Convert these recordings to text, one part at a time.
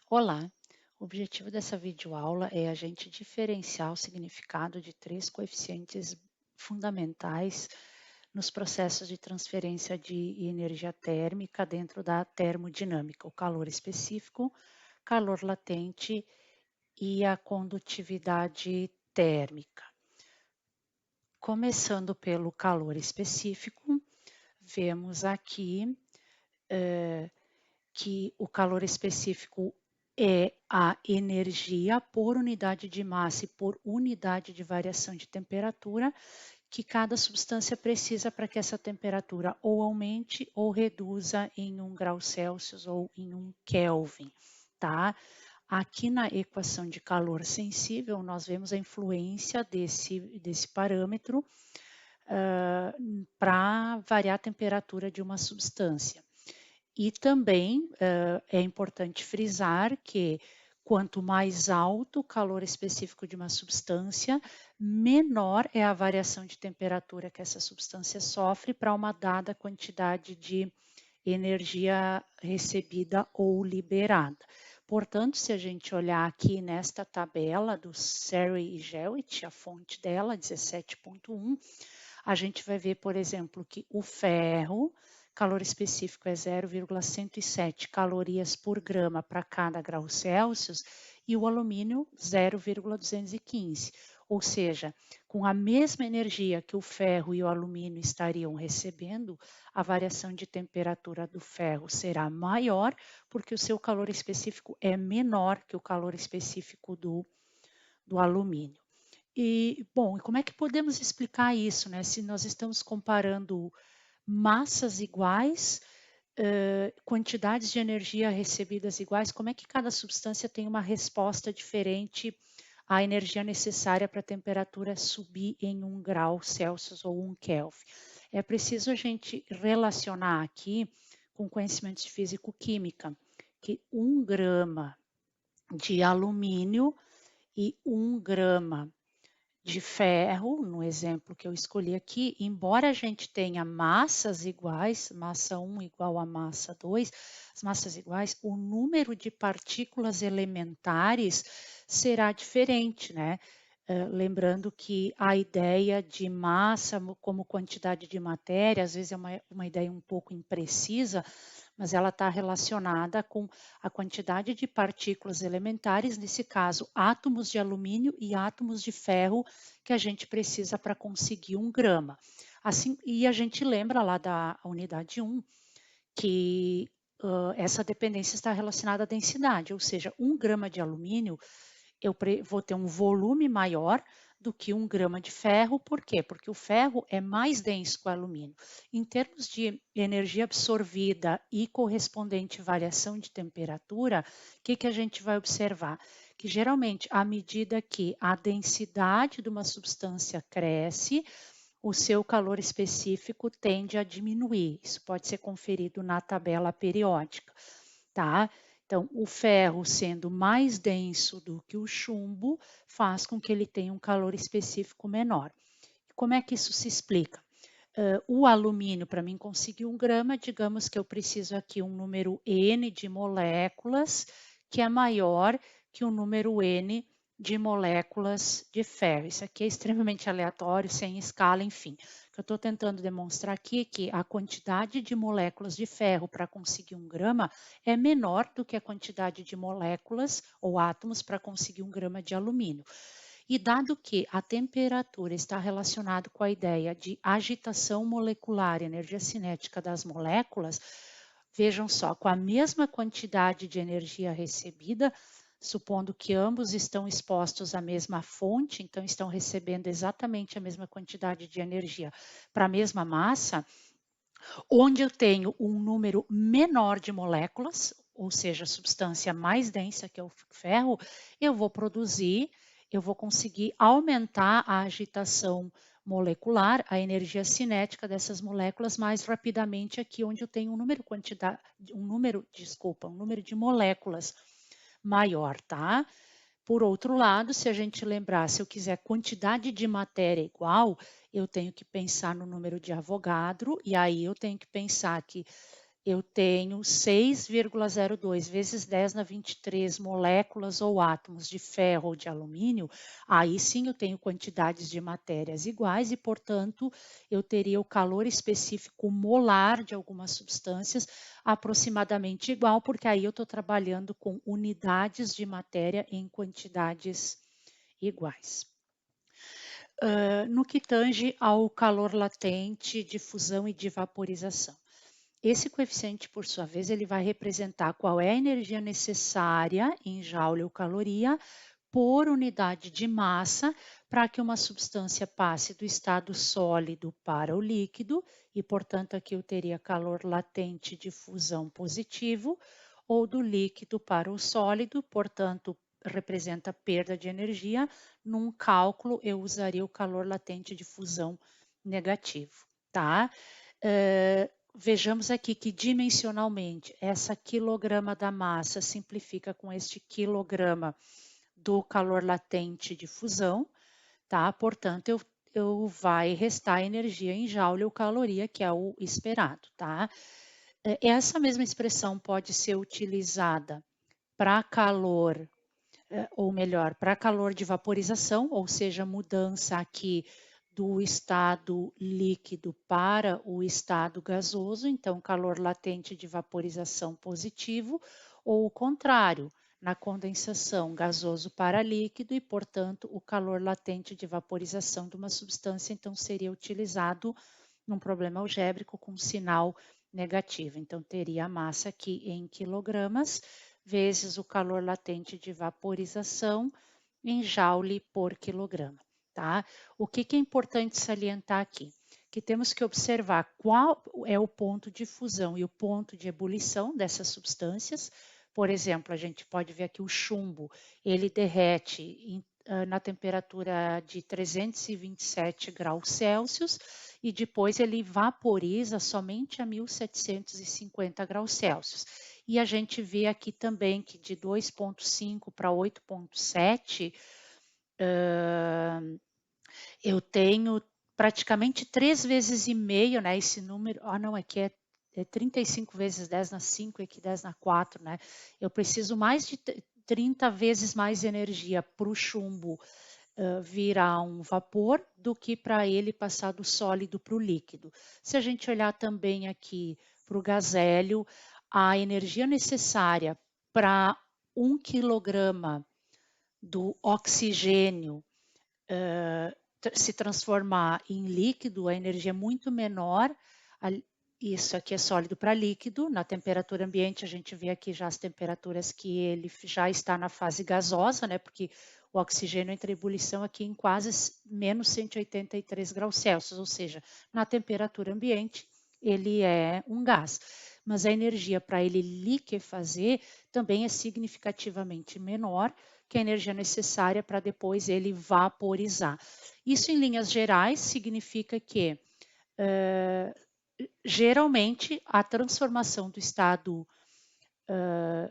Olá! O objetivo dessa videoaula é a gente diferenciar o significado de três coeficientes fundamentais nos processos de transferência de energia térmica dentro da termodinâmica: o calor específico, calor latente e a condutividade térmica. Começando pelo calor específico, vemos aqui que o calor específico é a energia por unidade de massa e por unidade de variação de temperatura que cada substância precisa para que essa temperatura ou aumente ou reduza em 1 °C ou em 1 Kelvin, tá? Aqui na equação de calor sensível, nós vemos a influência desse parâmetro para variar a temperatura de uma substância. E também é importante frisar que quanto mais alto o calor específico de uma substância, menor é a variação de temperatura que essa substância sofre para uma dada quantidade de energia recebida ou liberada. Portanto, se a gente olhar aqui nesta tabela do Serre e Jewett, a fonte dela, 17.1, a gente vai ver, por exemplo, que o ferro, calor específico é 0,107 calorias por grama para cada grau Celsius, e o alumínio 0,215. Ou seja, com a mesma energia que o ferro e o alumínio estariam recebendo, a variação de temperatura do ferro será maior, porque o seu calor específico é menor que o calor específico do alumínio. Bom, e como é que podemos explicar isso, né? Se nós estamos comparando massas iguais, quantidades de energia recebidas iguais, como é que cada substância tem uma resposta diferente à energia necessária para a temperatura subir em 1 °C ou 1 Kelvin? É preciso a gente relacionar aqui com conhecimentos de físico-química, que 1 grama de alumínio e 1 grama de ferro, no exemplo que eu escolhi aqui, embora a gente tenha massas iguais, massa 1 igual a massa 2, as massas iguais, o número de partículas elementares será diferente, né? Lembrando que a ideia de massa como quantidade de matéria, às vezes é uma ideia um pouco imprecisa, mas ela está relacionada com a quantidade de partículas elementares, nesse caso, átomos de alumínio e átomos de ferro, que a gente precisa para conseguir 1 grama. Assim, e a gente lembra lá da unidade 1 que essa dependência está relacionada à densidade, ou seja, 1 grama de alumínio eu vou ter um volume maior do que 1 grama de ferro. Por quê? Porque o ferro é mais denso que o alumínio. Em termos de energia absorvida e correspondente variação de temperatura, o que a gente vai observar? Que geralmente, à medida que a densidade de uma substância cresce, o seu calor específico tende a diminuir. Isso pode ser conferido na tabela periódica, tá? Então, o ferro sendo mais denso do que o chumbo faz com que ele tenha um calor específico menor. Como é que isso se explica? O alumínio, para mim conseguir 1 grama, digamos que eu preciso aqui um número N de moléculas, que é maior que o número N de moléculas de ferro. Isso aqui é extremamente aleatório, sem escala, enfim. O que eu estou tentando demonstrar aqui é que a quantidade de moléculas de ferro para conseguir 1 grama é menor do que a quantidade de moléculas ou átomos para conseguir 1 grama de alumínio. E dado que a temperatura está relacionada com a ideia de agitação molecular, energia cinética das moléculas, vejam só, com a mesma quantidade de energia recebida, supondo que ambos estão expostos à mesma fonte, então estão recebendo exatamente a mesma quantidade de energia para a mesma massa, onde eu tenho um número menor de moléculas, ou seja, a substância mais densa que é o ferro, eu vou conseguir aumentar a agitação molecular, a energia cinética dessas moléculas mais rapidamente aqui, onde eu tenho um número de moléculas maior, tá? Por outro lado, se a gente lembrar, se eu quiser quantidade de matéria igual, eu tenho que pensar no número de Avogadro, e aí eu tenho que pensar que eu tenho 6,02 vezes 10 na 23 moléculas ou átomos de ferro ou de alumínio, aí sim eu tenho quantidades de matérias iguais e, portanto, eu teria o calor específico molar de algumas substâncias aproximadamente igual, porque aí eu estou trabalhando com unidades de matéria em quantidades iguais. No que tange ao calor latente, difusão e de vaporização. Esse coeficiente, por sua vez, ele vai representar qual é a energia necessária em joule ou caloria por unidade de massa para que uma substância passe do estado sólido para o líquido, e, portanto, aqui eu teria calor latente de fusão positivo, ou do líquido para o sólido, portanto, representa perda de energia. Num cálculo, eu usaria o calor latente de fusão negativo, tá? Vejamos aqui que dimensionalmente essa quilograma da massa simplifica com este quilograma do calor latente de fusão, tá? Portanto, eu vai restar energia em joule ou caloria, que é o esperado, tá? Essa mesma expressão pode ser utilizada para calor, ou melhor, para calor de vaporização, ou seja, mudança aqui do estado líquido para o estado gasoso, então calor latente de vaporização positivo, ou o contrário, na condensação gasoso para líquido e, portanto, o calor latente de vaporização de uma substância, então seria utilizado num problema algébrico com sinal negativo. Então, teria a massa aqui em quilogramas, vezes o calor latente de vaporização em joule por quilograma. Tá? O que é importante salientar aqui? Que temos que observar qual é o ponto de fusão e o ponto de ebulição dessas substâncias. Por exemplo, a gente pode ver aqui o chumbo, ele derrete na temperatura de 327 graus Celsius e depois ele vaporiza somente a 1750 graus Celsius. E a gente vê aqui também que de 2,5 para 8,7 eu tenho praticamente 3 vezes e meio, né? Esse número, não, aqui é 35 vezes 10 na 5 e aqui 10 na 4, né? Eu preciso mais de 30 vezes mais energia para o chumbo virar um vapor do que para ele passar do sólido para o líquido. Se a gente olhar também aqui para o gás hélio, a energia necessária para 1 quilograma do oxigênio se transformar em líquido, a energia é muito menor. Isso aqui é sólido para líquido. Na temperatura ambiente, a gente vê aqui já as temperaturas que ele já está na fase gasosa, né? Porque o oxigênio entra em ebulição aqui em quase menos 183 graus Celsius, ou seja, na temperatura ambiente, ele é um gás. Mas a energia para ele liquefazer também é significativamente menor que a energia necessária para depois ele vaporizar. Isso, em linhas gerais, significa que geralmente a transformação do estado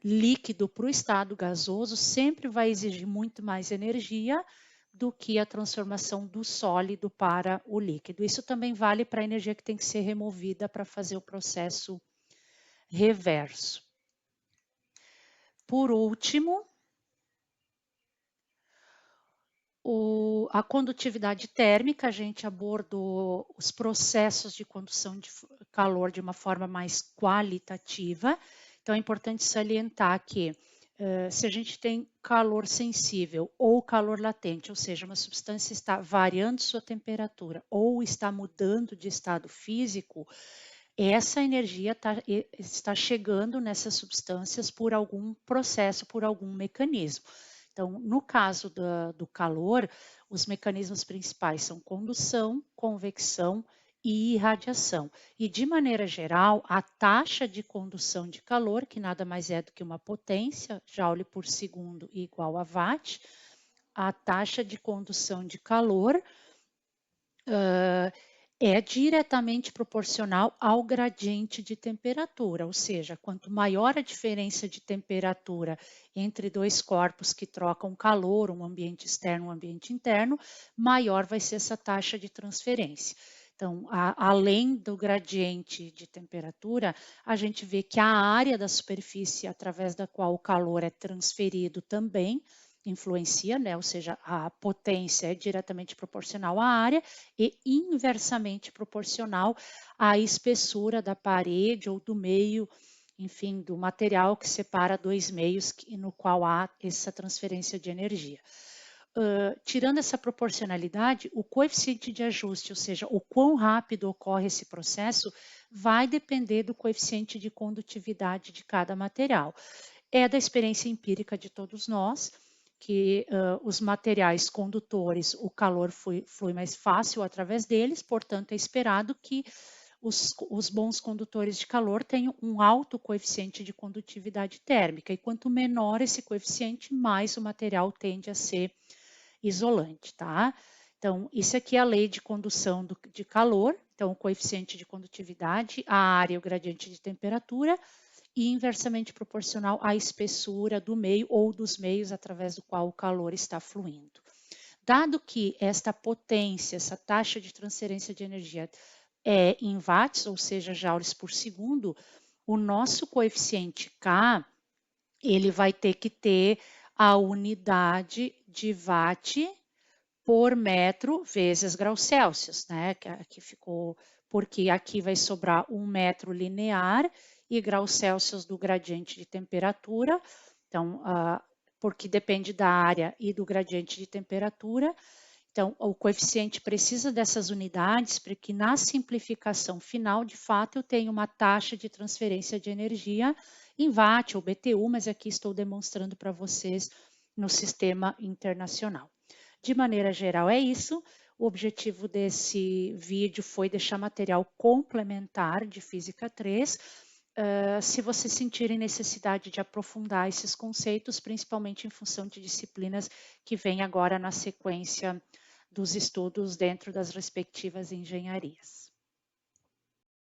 líquido para o estado gasoso sempre vai exigir muito mais energia do que a transformação do sólido para o líquido. Isso também vale para a energia que tem que ser removida para fazer o processo reverso. Por último, a condutividade térmica, a gente abordou os processos de condução de calor de uma forma mais qualitativa. Então, é importante salientar que se a gente tem calor sensível ou calor latente, ou seja, uma substância está variando sua temperatura ou está mudando de estado físico, essa energia está chegando nessas substâncias por algum processo, por algum mecanismo. Então, no caso do calor, os mecanismos principais são condução, convecção e irradiação. E, de maneira geral, a taxa de condução de calor, que nada mais é do que uma potência, joule por segundo igual a watt, a taxa de condução de calor é diretamente proporcional ao gradiente de temperatura, ou seja, quanto maior a diferença de temperatura entre dois corpos que trocam calor, um ambiente externo, um ambiente interno, maior vai ser essa taxa de transferência. Então, além do gradiente de temperatura, a gente vê que a área da superfície através da qual o calor é transferido também influencia, né? Ou seja, a potência é diretamente proporcional à área e inversamente proporcional à espessura da parede ou do meio, enfim, do material que separa dois meios no qual há essa transferência de energia. Tirando essa proporcionalidade, o coeficiente de ajuste, ou seja, o quão rápido ocorre esse processo, vai depender do coeficiente de condutividade de cada material. É da experiência empírica de todos nós que os materiais condutores, o calor flui mais fácil através deles, portanto, é esperado que os bons condutores de calor tenham um alto coeficiente de condutividade térmica, e quanto menor esse coeficiente, mais o material tende a ser isolante, tá? Então, isso aqui é a lei de condução de calor, então o coeficiente de condutividade, a área e o gradiente de temperatura, e inversamente proporcional à espessura do meio ou dos meios através do qual o calor está fluindo. Dado que esta potência, essa taxa de transferência de energia é em watts, ou seja, joules por segundo, o nosso coeficiente K, ele vai ter que ter a unidade de watt por metro vezes graus Celsius, né? Que aqui ficou, porque aqui vai sobrar 1 metro linear e graus Celsius do gradiente de temperatura. Então, porque depende da área e do gradiente de temperatura. Então, o coeficiente precisa dessas unidades para que na simplificação final, de fato, eu tenha uma taxa de transferência de energia em watt ou BTU, mas aqui estou demonstrando para vocês no sistema internacional. De maneira geral, é isso. O objetivo desse vídeo foi deixar material complementar de Física 3. Se vocês sentirem necessidade de aprofundar esses conceitos, principalmente em função de disciplinas que vêm agora na sequência dos estudos dentro das respectivas engenharias.